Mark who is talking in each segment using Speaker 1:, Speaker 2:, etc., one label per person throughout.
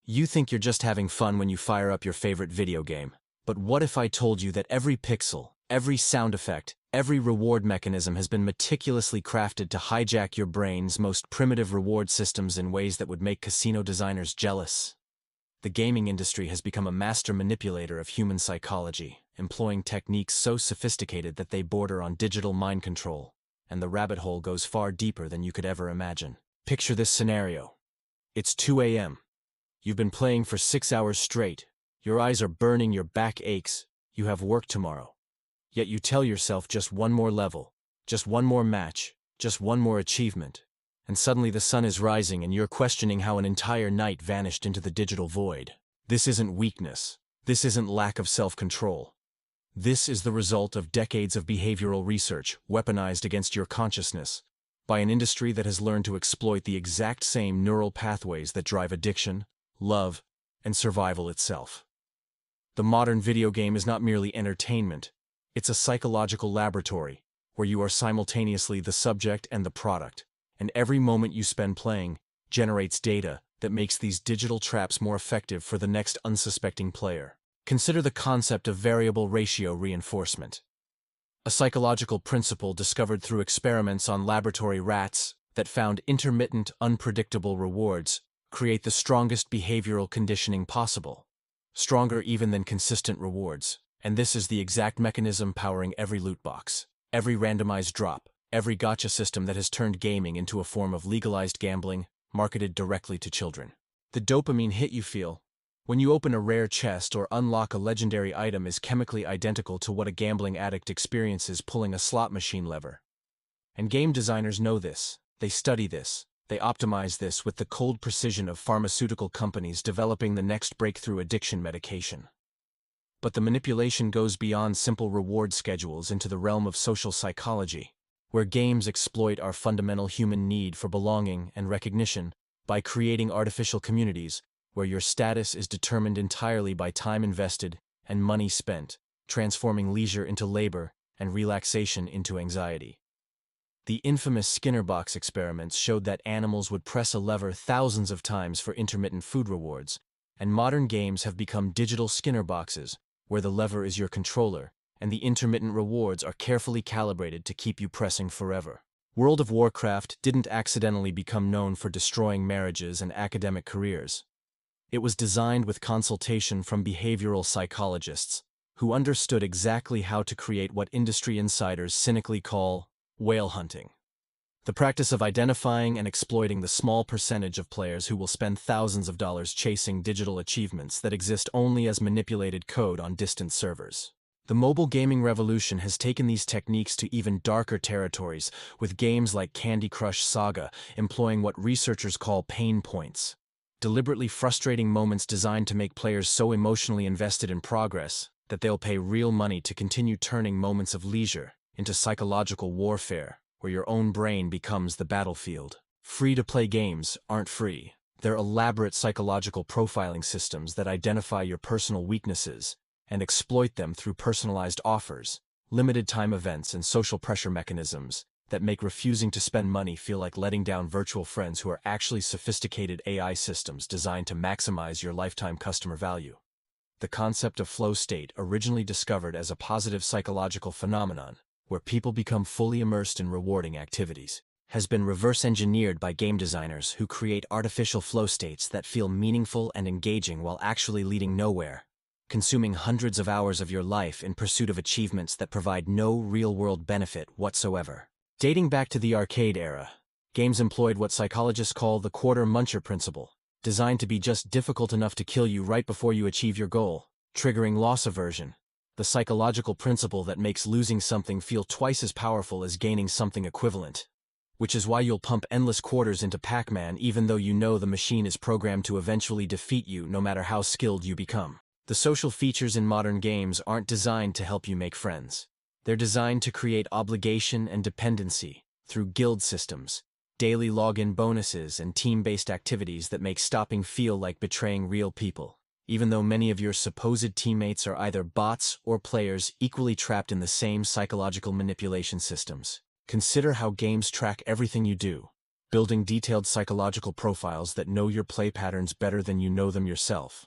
Speaker 1: You think you're just having fun when you fire up your favorite video game. But what if I told you that every pixel, every sound effect, every reward mechanism has been meticulously crafted to hijack your brain's most primitive reward systems in ways that would make casino designers jealous? The gaming industry has become a master manipulator of human psychology, employing techniques so sophisticated that they border on digital mind control, and the rabbit hole goes far deeper than you could ever imagine. Picture this scenario. It's 2 a.m. You've been playing for 6 hours straight. Your eyes are burning, your back aches, you have work tomorrow. Yet you tell yourself just one more level, just one more match, just one more achievement. And suddenly the sun is rising and you're questioning how an entire night vanished into the digital void. This isn't weakness. This isn't lack of self-control. This is the result of decades of behavioral research weaponized against your consciousness by an industry that has learned to exploit the exact same neural pathways that drive addiction, love, and survival itself. The modern video game is not merely entertainment. It's a psychological laboratory where you are simultaneously the subject and the product, and every moment you spend playing generates data that makes these digital traps more effective for the next unsuspecting player. Consider the concept of variable ratio reinforcement, a psychological principle discovered through experiments on laboratory rats that found intermittent, unpredictable rewards create the strongest behavioral conditioning possible, stronger even than consistent rewards. And this is the exact mechanism powering every loot box, every randomized drop, every gacha system that has turned gaming into a form of legalized gambling marketed directly to children. The dopamine hit you feel when you open a rare chest or unlock a legendary item is chemically identical to what a gambling addict experiences pulling a slot machine lever. And game designers know this. They study this. They optimize this with the cold precision of pharmaceutical companies developing the next breakthrough addiction medication. But the manipulation goes beyond simple reward schedules into the realm of social psychology, where games exploit our fundamental human need for belonging and recognition by creating artificial communities where your status is determined entirely by time invested and money spent, transforming leisure into labor and relaxation into anxiety. The infamous Skinner box experiments showed that animals would press a lever thousands of times for intermittent food rewards, and modern games have become digital Skinner boxes, where the lever is your controller, and the intermittent rewards are carefully calibrated to keep you pressing forever. World of Warcraft didn't accidentally become known for destroying marriages and academic careers. It was designed with consultation from behavioral psychologists, who understood exactly how to create what industry insiders cynically call whale hunting. The practice of identifying and exploiting the small percentage of players who will spend thousands of dollars chasing digital achievements that exist only as manipulated code on distant servers. The mobile gaming revolution has taken these techniques to even darker territories, with games like Candy Crush Saga employing what researchers call pain points, deliberately frustrating moments designed to make players so emotionally invested in progress that they'll pay real money to continue turning moments of leisure into psychological warfare, where your own brain becomes the battlefield. Free-to-play games aren't free. They're elaborate psychological profiling systems that identify your personal weaknesses and exploit them through personalized offers, limited-time events, and social pressure mechanisms that make refusing to spend money feel like letting down virtual friends who are actually sophisticated AI systems designed to maximize your lifetime customer value. The concept of flow state, originally discovered as a positive psychological phenomenon, where people become fully immersed in rewarding activities, has been reverse-engineered by game designers who create artificial flow states that feel meaningful and engaging while actually leading nowhere, consuming hundreds of hours of your life in pursuit of achievements that provide no real-world benefit whatsoever. Dating back to the arcade era, games employed what psychologists call the quarter muncher principle, designed to be just difficult enough to kill you right before you achieve your goal, triggering loss aversion, the psychological principle that makes losing something feel twice as powerful as gaining something equivalent. Which is why you'll pump endless quarters into Pac-Man even though you know the machine is programmed to eventually defeat you no matter how skilled you become. The social features in modern games aren't designed to help you make friends. They're designed to create obligation and dependency through guild systems, daily login bonuses, and team-based activities that make stopping feel like betraying real people, even though many of your supposed teammates are either bots or players equally trapped in the same psychological manipulation systems. Consider how games track everything you do. building detailed psychological profiles that know your play patterns better than you know them yourself.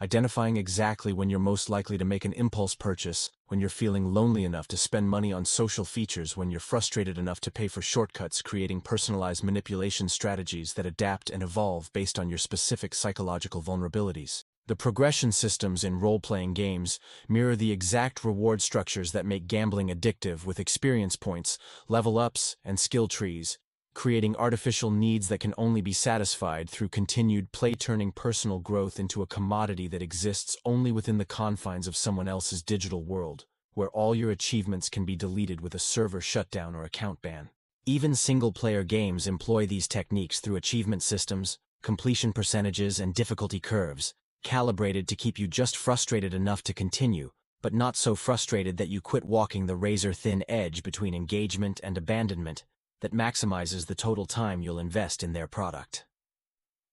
Speaker 1: Identifying exactly when you're most likely to make an impulse purchase, when you're feeling lonely enough to spend money on social features, when you're frustrated enough to pay for shortcuts, creating personalized manipulation strategies that adapt and evolve based on your specific psychological vulnerabilities. The progression systems in role-playing games mirror the exact reward structures that make gambling addictive, with experience points, level ups, and skill trees, creating artificial needs that can only be satisfied through continued play, turning personal growth into a commodity that exists only within the confines of someone else's digital world, where all your achievements can be deleted with a server shutdown or account ban. Even single-player games employ these techniques through achievement systems, completion percentages, and difficulty curves, calibrated to keep you just frustrated enough to continue, but not so frustrated that you quit walking the razor-thin edge between engagement and abandonment that maximizes the total time you'll invest in their product.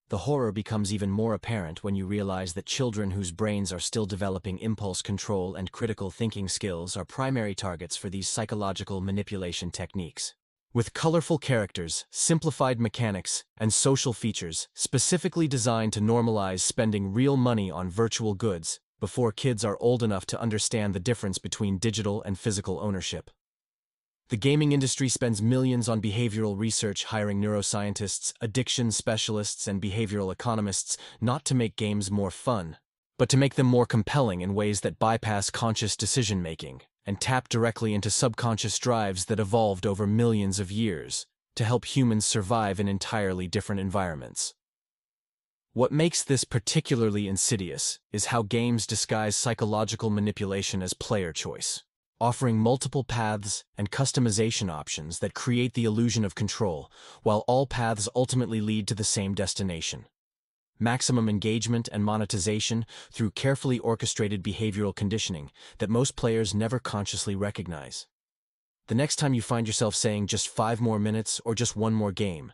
Speaker 1: The horror becomes even more apparent when you realize that children whose brains are still developing impulse control and critical thinking skills are primary targets for these psychological manipulation techniques. With colorful characters, simplified mechanics, and social features specifically designed to normalize spending real money on virtual goods before kids are old enough to understand the difference between digital and physical ownership. The gaming industry spends millions on behavioral research, hiring neuroscientists, addiction specialists, and behavioral economists not to make games more fun, but to make them more compelling in ways that bypass conscious decision-making and tap directly into subconscious drives that evolved over millions of years to help humans survive in entirely different environments. What makes this particularly insidious is how games disguise psychological manipulation as player choice, offering multiple paths and customization options that create the illusion of control, while all paths ultimately lead to the same destination: maximum engagement and monetization through carefully orchestrated behavioral conditioning that most players never consciously recognize. The next time you find yourself saying just 5 more minutes or just one more game,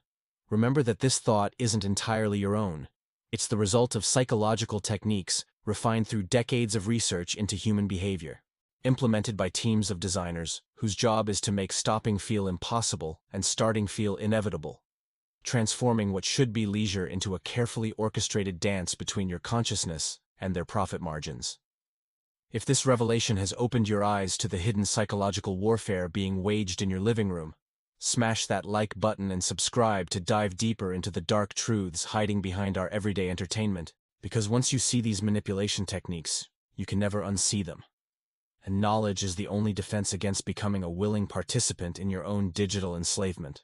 Speaker 1: remember that this thought isn't entirely your own. It's the result of psychological techniques refined through decades of research into human behavior, implemented by teams of designers whose job is to make stopping feel impossible and starting feel inevitable, transforming what should be leisure into a carefully orchestrated dance between your consciousness and their profit margins. If this revelation has opened your eyes to the hidden psychological warfare being waged in your living room, smash that like button and subscribe to dive deeper into the dark truths hiding behind our everyday entertainment, because once you see these manipulation techniques, you can never unsee them. And knowledge is the only defense against becoming a willing participant in your own digital enslavement.